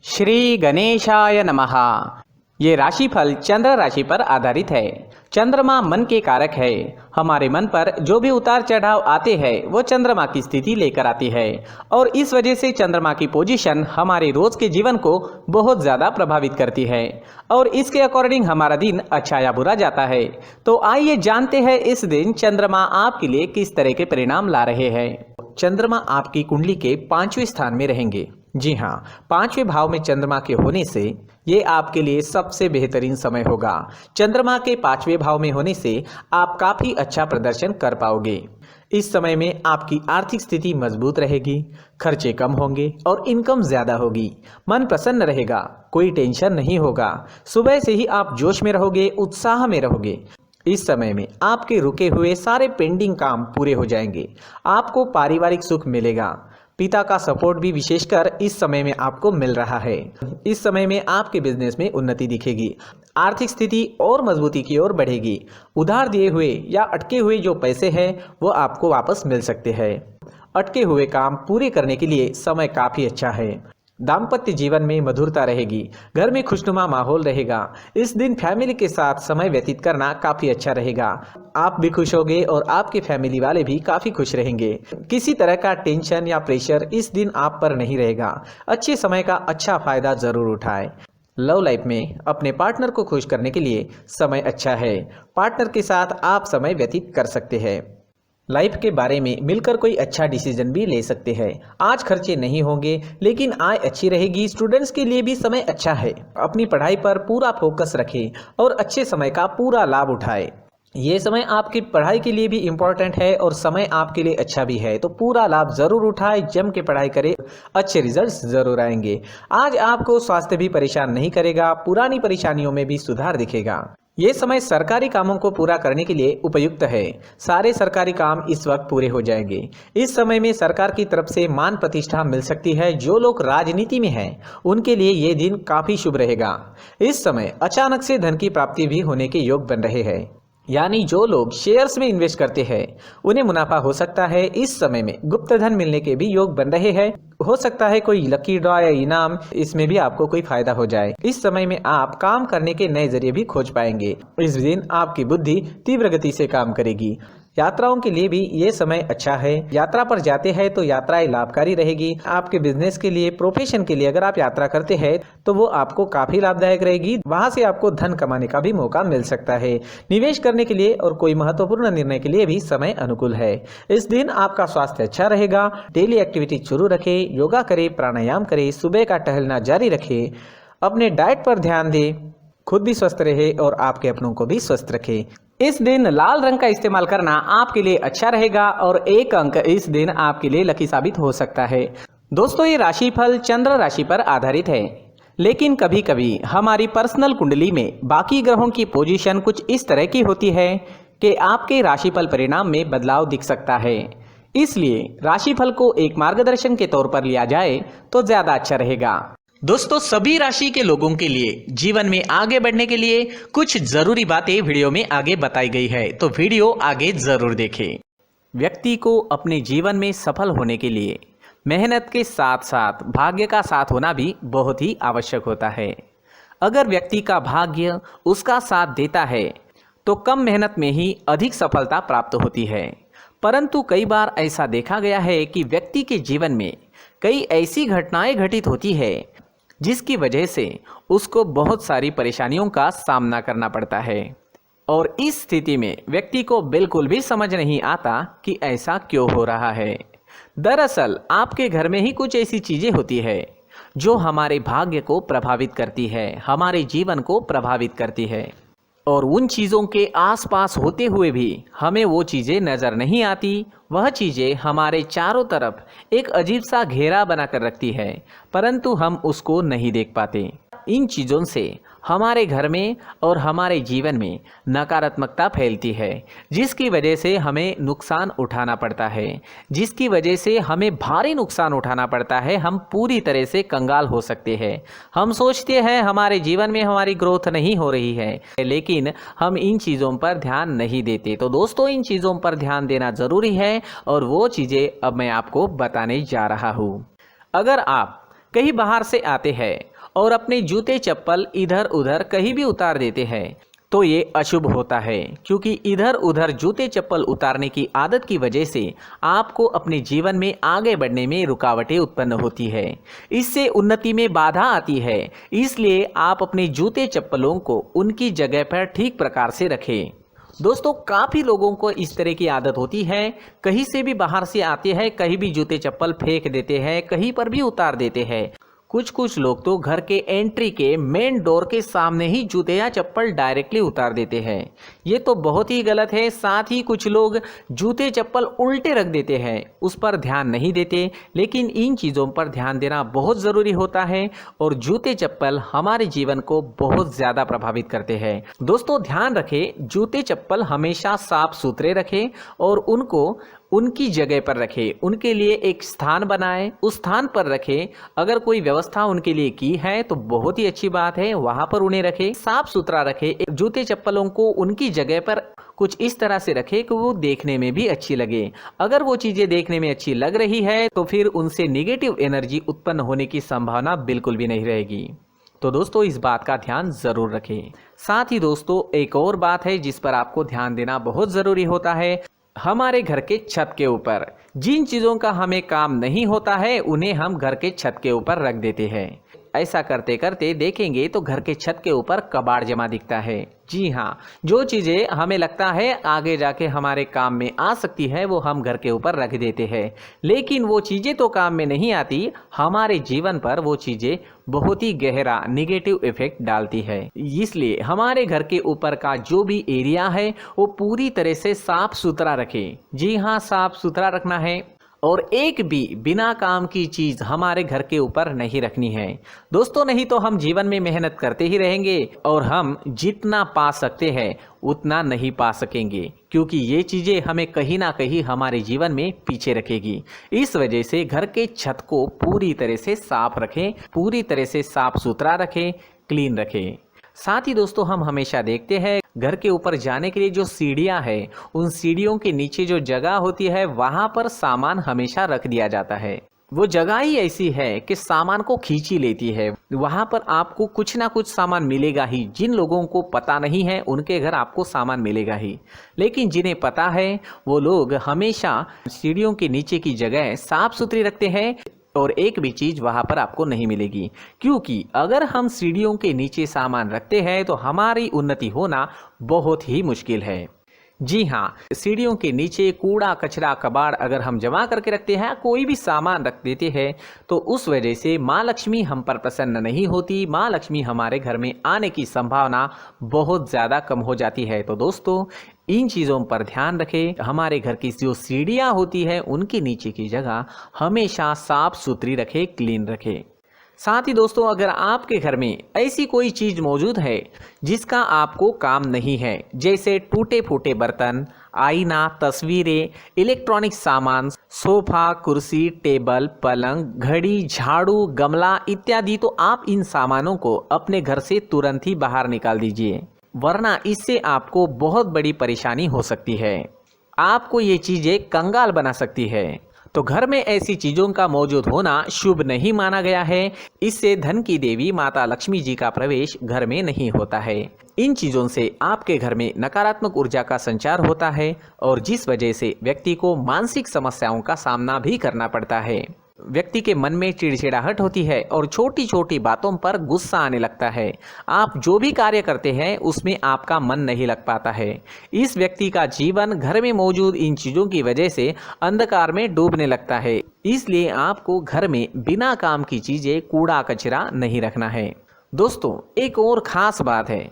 श्री गणेशाय नमः। ये राशिफल चंद्र राशि पर आधारित है। चंद्रमा मन के कारक है। हमारे मन पर जो भी उतार चढ़ाव आते हैं वो चंद्रमा की स्थिति लेकर आती है और इस वजह से चंद्रमा की पोजीशन हमारे रोज के जीवन को बहुत ज़्यादा प्रभावित करती है और इसके अकॉर्डिंग हमारा दिन अच्छा या बुरा जाता है। तो आइए जानते हैं इस दिन चंद्रमा आपके लिए किस तरह के परिणाम ला रहे हैं। चंद्रमा आपकी कुंडली के 5वें स्थान में रहेंगे। जी हाँ, 5वें भाव में चंद्रमा के होने से ये आपके लिए सबसे बेहतरीन समय होगा। चंद्रमा के 5वें भाव में होने से आप काफ़ी अच्छा प्रदर्शन कर पाओगे। इस समय में आपकी आर्थिक स्थिति मजबूत रहेगी, खर्चे कम होंगे और इनकम ज़्यादा होगी। मन प्रसन्न रहेगा, कोई टेंशन नहीं होगा। सुबह से ही आप जोश में रहोगे, उत्साह में रहोगे। इस समय में आपके रुके हुए सारे पेंडिंग काम पूरे हो जाएंगे। आपको पारिवारिक सुख मिलेगा। पिता का सपोर्ट भी विशेषकर इस समय में आपको मिल रहा है। इस समय में आपके बिजनेस में उन्नति दिखेगी। आर्थिक स्थिति और मजबूती की ओर बढ़ेगी। उधार दिए हुए या अटके हुए जो पैसे हैं वो आपको वापस मिल सकते हैं। अटके हुए काम पूरे करने के लिए समय काफ़ी अच्छा है। दाम्पत्य जीवन में मधुरता रहेगी। घर में खुशनुमा माहौल रहेगा। इस दिन फैमिली के साथ समय व्यतीत करना काफ़ी अच्छा रहेगा। आप भी खुश होंगे और आपके फैमिली वाले भी काफ़ी खुश रहेंगे। किसी तरह का टेंशन या प्रेशर इस दिन आप पर नहीं रहेगा। अच्छे समय का अच्छा फायदा ज़रूर उठाएं। लव लाइफ में अपने पार्टनर को खुश करने के लिए समय अच्छा है। पार्टनर के साथ आप समय व्यतीत कर सकते हैं। लाइफ के बारे में मिलकर कोई अच्छा डिसीजन भी ले सकते हैं। आज खर्चे नहीं होंगे लेकिन आय अच्छी रहेगी। स्टूडेंट्स के लिए भी समय अच्छा है। अपनी पढ़ाई पर पूरा फोकस रखें और अच्छे समय का पूरा लाभ उठाएं। ये समय आपकी पढ़ाई के लिए भी इम्पोर्टेंट है और समय आपके लिए अच्छा भी है, तो पूरा लाभ ज़रूर उठाएं। जम के पढ़ाई करें, अच्छे रिजल्ट्स ज़रूर आएंगे। आज आपको स्वास्थ्य भी परेशान नहीं करेगा। पुरानी परेशानियों में भी सुधार दिखेगा। ये समय सरकारी कामों को पूरा करने के लिए उपयुक्त है। सारे सरकारी काम इस वक्त पूरे हो जाएंगे। इस समय में सरकार की तरफ से मान प्रतिष्ठा मिल सकती है। जो लोग राजनीति में हैं उनके लिए ये दिन काफ़ी शुभ रहेगा। इस समय अचानक से धन की प्राप्ति भी होने के योग बन रहे हैं। यानी जो लोग शेयर्स में इन्वेस्ट करते हैं उन्हें मुनाफा हो सकता है। इस समय में गुप्त धन मिलने के भी योग बन रहे हैं। हो सकता है कोई लकी ड्रॉ या इनाम, इसमें भी आपको कोई फायदा हो जाए। इस समय में आप काम करने के नए जरिए भी खोज पाएंगे। इस दिन आपकी बुद्धि तीव्र गति से काम करेगी। यात्राओं के लिए भी ये समय अच्छा है। यात्रा पर जाते हैं तो यात्राएं लाभकारी रहेगी। आपके बिजनेस के लिए, प्रोफेशन के लिए अगर आप यात्रा करते हैं तो वो आपको काफ़ी लाभदायक रहेगी। वहाँ से आपको धन कमाने का भी मौका मिल सकता है। निवेश करने के लिए और कोई महत्वपूर्ण निर्णय के लिए भी समय अनुकूल है। इस दिन आपका स्वास्थ्य अच्छा रहेगा। डेली एक्टिविटी शुरू रखें, योगा करें, प्राणायाम करें, सुबह का टहलना जारी रखें, अपने डाइट पर ध्यान दें, खुद भी स्वस्थ रहे और आपके अपनों को भी स्वस्थ रखें। इस दिन लाल रंग का इस्तेमाल करना आपके लिए अच्छा रहेगा और एक अंक इस दिन आपके लिए लकी साबित हो सकता है। दोस्तों, ये राशिफल चंद्र राशि पर आधारित है, लेकिन कभी कभी हमारी पर्सनल कुंडली में बाकी ग्रहों की पोजीशन कुछ इस तरह की होती है कि आपके राशिफल परिणाम में बदलाव दिख सकता है। इसलिए राशिफल को एक मार्गदर्शन के तौर पर लिया जाए तो ज़्यादा अच्छा रहेगा। दोस्तों, सभी राशि के लोगों के लिए जीवन में आगे बढ़ने के लिए कुछ जरूरी बातें वीडियो में आगे बताई गई है, तो वीडियो आगे जरूर देखें। व्यक्ति को अपने जीवन में सफल होने के लिए मेहनत के साथ साथ भाग्य का साथ होना भी बहुत ही आवश्यक होता है। अगर व्यक्ति का भाग्य उसका साथ देता है तो कम मेहनत में ही अधिक सफलता प्राप्त होती है। परंतु कई बार ऐसा देखा गया है कि व्यक्ति के जीवन में कई ऐसी घटनाएं घटित होती है जिसकी वजह से उसको बहुत सारी परेशानियों का सामना करना पड़ता है और इस स्थिति में व्यक्ति को बिल्कुल भी समझ नहीं आता कि ऐसा क्यों हो रहा है। दरअसल आपके घर में ही कुछ ऐसी चीज़ें होती है जो हमारे भाग्य को प्रभावित करती है, हमारे जीवन को प्रभावित करती है और उन चीज़ों के आसपास होते हुए भी हमें वो चीज़ें नज़र नहीं आती। वह चीज़ें हमारे चारों तरफ एक अजीब सा घेरा बनाकर रखती है, परंतु हम उसको नहीं देख पाते। इन चीज़ों से हमारे घर में और हमारे जीवन में नकारात्मकता फैलती है, जिसकी वजह से हमें नुकसान उठाना पड़ता है, जिसकी वजह से हमें भारी नुकसान उठाना पड़ता है। हम पूरी तरह से कंगाल हो सकते हैं। हम सोचते हैं हमारे जीवन में हमारी ग्रोथ नहीं हो रही है, लेकिन हम इन चीज़ों पर ध्यान नहीं देते। तो दोस्तों, इन चीज़ों पर ध्यान देना ज़रूरी है और वो चीज़ें अब मैं आपको बताने जा रहा हूँ। अगर आप कहीं बाहर से आते हैं और अपने जूते चप्पल इधर उधर कहीं भी उतार देते हैं तो ये अशुभ होता है, क्योंकि इधर उधर जूते चप्पल उतारने की आदत की वजह से आपको अपने जीवन में आगे बढ़ने में रुकावटें उत्पन्न होती है। इससे उन्नति में बाधा आती है। इसलिए आप अपने जूते चप्पलों को उनकी जगह पर ठीक प्रकार से रखें। दोस्तों, काफ़ी लोगों को इस तरह की आदत होती है, कहीं से भी बाहर से आते हैं, कहीं भी जूते चप्पल फेंक देते हैं, कहीं पर भी उतार देते हैं। कुछ लोग तो घर के एंट्री के मेन डोर के सामने ही जूते या चप्पल डायरेक्टली उतार देते हैं। ये तो बहुत ही गलत है। साथ ही कुछ लोग जूते चप्पल उल्टे रख देते हैं, उस पर ध्यान नहीं देते। लेकिन इन चीज़ों पर ध्यान देना बहुत ज़रूरी होता है और जूते चप्पल हमारे जीवन को बहुत ज़्यादा प्रभावित करते हैं। दोस्तों, ध्यान रखें, जूते चप्पल हमेशा साफ सुथरे रखें और उनको उनकी जगह पर रखें। उनके लिए एक स्थान बनाएं, उस स्थान पर रखें। अगर कोई व्यवस्था उनके लिए की है तो बहुत ही अच्छी बात है, वहां पर उन्हें रखें, साफ सुथरा रखें। जूते चप्पलों को उनकी जगह पर कुछ इस तरह से रखें कि वो देखने में भी अच्छी लगे। अगर वो चीज़ें देखने में अच्छी लग रही है तो फिर उनसे निगेटिव एनर्जी उत्पन्न होने की संभावना बिल्कुल भी नहीं रहेगी। तो दोस्तों, इस बात का ध्यान ज़रूर रखें। साथ ही दोस्तों, एक और बात है जिस पर आपको ध्यान देना बहुत ज़रूरी होता है। हमारे घर के छत के ऊपर जिन चीज़ों का हमें काम नहीं होता है उन्हें हम घर के छत के ऊपर रख देते हैं। ऐसा करते करते देखेंगे तो घर के छत के ऊपर कबाड़ जमा दिखता है। जी हाँ, जो चीज़ें हमें लगता है आगे जाके हमारे काम में आ सकती है वो हम घर के ऊपर रख देते हैं, लेकिन वो चीज़ें तो काम में नहीं आती, हमारे जीवन पर वो चीज़ें बहुत ही गहरा निगेटिव इफेक्ट डालती है। इसलिए हमारे घर के ऊपर का जो भी एरिया है वो पूरी तरह से साफ सुथरा रखें। जी हाँ, साफ सुथरा रखना है और एक भी बिना काम की चीज़ हमारे घर के ऊपर नहीं रखनी है। दोस्तों, नहीं तो हम जीवन में मेहनत करते ही रहेंगे और हम जितना पा सकते हैं उतना नहीं पा सकेंगे, क्योंकि ये चीज़ें हमें कहीं ना कहीं हमारे जीवन में पीछे रखेगी। इस वजह से घर के छत को पूरी तरह से साफ रखें, पूरी तरह से साफ सुथरा रखें, क्लीन रखें। साथ ही दोस्तों, हम हमेशा देखते हैं घर के ऊपर जाने के लिए जो सीढ़ियां हैं, उन सीढ़ियों के नीचे जो जगह होती है वहां पर सामान हमेशा रख दिया जाता है। वो जगह ही ऐसी है कि सामान को खींच ही लेती है। वहां पर आपको कुछ ना कुछ सामान मिलेगा ही। जिन लोगों को पता नहीं है उनके घर आपको सामान मिलेगा ही, लेकिन जिन्हें पता है वो लोग हमेशा सीढ़ियों के नीचे की जगह साफ सुथरी रखते हैं और एक भी चीज़ वहाँ पर आपको नहीं मिलेगी, क्योंकि अगर हम सीढ़ियों के नीचे सामान रखते हैं तो हमारी उन्नति होना बहुत ही मुश्किल है। जी हाँ, सीढ़ियों के नीचे कूड़ा कचरा कबाड़ अगर हम जमा करके रखते हैं, कोई भी सामान रख देते हैं, तो उस वजह से माँ लक्ष्मी हम पर प्रसन्न नहीं होती। माँ लक्ष्मी हमारे घर में आने की संभावना बहुत ज़्यादा कम हो जाती है। तो दोस्तों, इन चीज़ों पर ध्यान रखें। हमारे घर की जो सीढ़ियाँ होती है उनके नीचे की जगह हमेशा साफ सुथरी रखें, क्लीन रखें। साथ ही दोस्तों, अगर आपके घर में ऐसी कोई चीज़ मौजूद है जिसका आपको काम नहीं है, जैसे टूटे फूटे बर्तन, आईना, तस्वीरें, इलेक्ट्रॉनिक सामान, सोफा, कुर्सी, टेबल, पलंग, घड़ी, झाड़ू, गमला इत्यादि, तो आप इन सामानों को अपने घर से तुरंत ही बाहर निकाल दीजिए, वरना इससे आपको बहुत बड़ी परेशानी हो सकती है। आपको ये चीज़ें कंगाल बना सकती है। तो घर में ऐसी चीज़ों का मौजूद होना शुभ नहीं माना गया है। इससे धन की देवी माता लक्ष्मी जी का प्रवेश घर में नहीं होता है। इन चीज़ों से आपके घर में नकारात्मक ऊर्जा का संचार होता है और जिस वजह से व्यक्ति को मानसिक समस्याओं का सामना भी करना पड़ता है। व्यक्ति के मन में चिड़चिड़ाहट होती है और छोटी छोटी बातों पर गुस्सा आने लगता है। आप जो भी कार्य करते हैं उसमें आपका मन नहीं लग पाता है। इस व्यक्ति का जीवन घर में मौजूद इन चीज़ों की वजह से अंधकार में डूबने लगता है। इसलिए आपको घर में बिना काम की चीज़ें, कूड़ा कचरा नहीं रखना है। दोस्तों, एक और ख़ास बात है,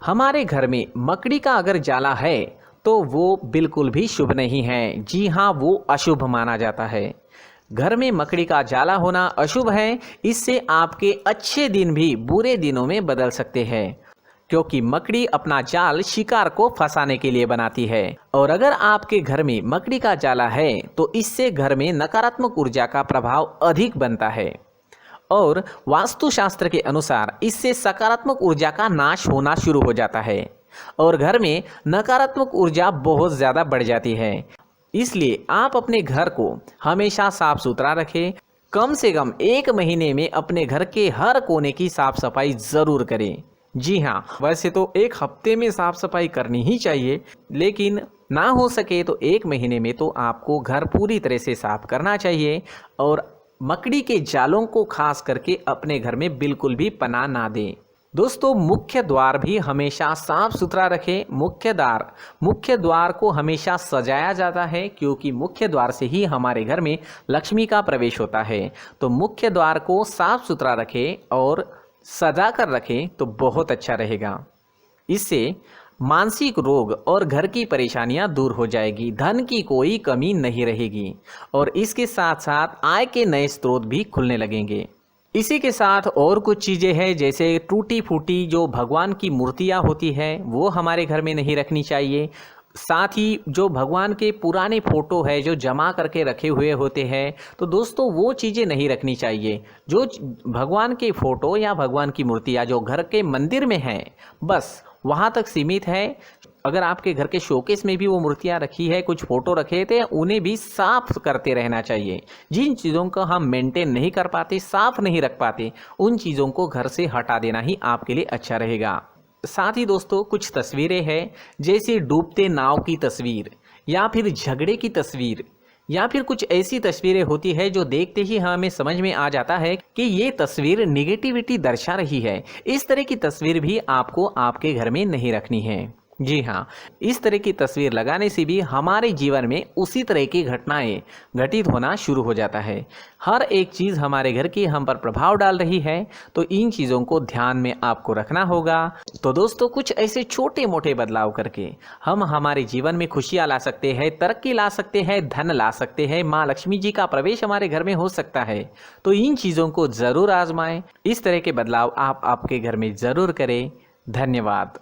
हमारे घर में मकड़ी का अगर जाला है तो वो बिल्कुल भी शुभ नहीं है। जी हाँ, वो अशुभ माना जाता है। घर में मकड़ी का जाला होना अशुभ है। इससे आपके अच्छे दिन भी बुरे दिनों में बदल सकते हैं, क्योंकि मकड़ी अपना जाल शिकार को फंसाने के लिए बनाती है। और अगर आपके घर में मकड़ी का जाला है तो इससे घर में नकारात्मक ऊर्जा का प्रभाव अधिक बनता है और वास्तुशास्त्र के अनुसार इससे सकारात्मक ऊर्जा का नाश होना शुरू हो जाता है और घर में नकारात्मक ऊर्जा बहुत ज़्यादा बढ़ जाती है। इसलिए आप अपने घर को हमेशा साफ सुथरा रखें, कम से कम 1 महीने में अपने घर के हर कोने की साफ सफाई ज़रूर करें। जी हाँ, वैसे तो 1 हफ्ते में साफ सफाई करनी ही चाहिए, लेकिन ना हो सके तो 1 महीने में तो आपको घर पूरी तरह से साफ करना चाहिए और मकड़ी के जालों को खास करके अपने घर में बिल्कुल भी पनाह ना दें। दोस्तों, मुख्य द्वार भी हमेशा साफ सुथरा रखें। मुख्य द्वार को हमेशा सजाया जाता है, क्योंकि मुख्य द्वार से ही हमारे घर में लक्ष्मी का प्रवेश होता है। तो मुख्य द्वार को साफ सुथरा रखें और सजा कर रखें तो बहुत अच्छा रहेगा। इससे मानसिक रोग और घर की परेशानियां दूर हो जाएगी, धन की कोई कमी नहीं रहेगी और इसके साथ साथ आय के नए स्रोत भी खुलने लगेंगे। इसी के साथ और कुछ चीज़ें हैं, जैसे टूटी फूटी जो भगवान की मूर्तियां होती है वो हमारे घर में नहीं रखनी चाहिए। साथ ही जो भगवान के पुराने फ़ोटो है जो जमा करके रखे हुए होते हैं, तो दोस्तों वो चीज़ें नहीं रखनी चाहिए। जो भगवान के फ़ोटो या भगवान की मूर्तियाँ जो घर के मंदिर में हैं, बस वहाँ तक सीमित है। अगर आपके घर के शोकेस में भी वो मूर्तियाँ रखी है, कुछ फ़ोटो रखे थे, उन्हें भी साफ करते रहना चाहिए। जिन चीज़ों को हम मेंटेन नहीं कर पाते, साफ नहीं रख पाते, उन चीज़ों को घर से हटा देना ही आपके लिए अच्छा रहेगा। साथ ही दोस्तों, कुछ तस्वीरें हैं, जैसे डूबते नाव की तस्वीर या फिर झगड़े की तस्वीर या फिर कुछ ऐसी तस्वीरें होती है जो देखते ही हमें समझ में आ जाता है कि ये तस्वीर निगेटिविटी दर्शा रही है। इस तरह की तस्वीर भी आपको आपके घर में नहीं रखनी है। जी हाँ, इस तरह की तस्वीर लगाने से भी हमारे जीवन में उसी तरह की घटनाएं घटित होना शुरू हो जाता है। हर एक चीज़ हमारे घर की हम पर प्रभाव डाल रही है, तो इन चीज़ों को ध्यान में आपको रखना होगा। तो दोस्तों, कुछ ऐसे छोटे मोटे बदलाव करके हम हमारे जीवन में खुशियाँ ला सकते हैं, तरक्की ला सकते हैं, धन ला सकते हैं, माँ लक्ष्मी जी का प्रवेश हमारे घर में हो सकता है। तो इन चीज़ों को ज़रूर आजमाएं। इस तरह के बदलाव आप आपके घर में ज़रूर करें। धन्यवाद।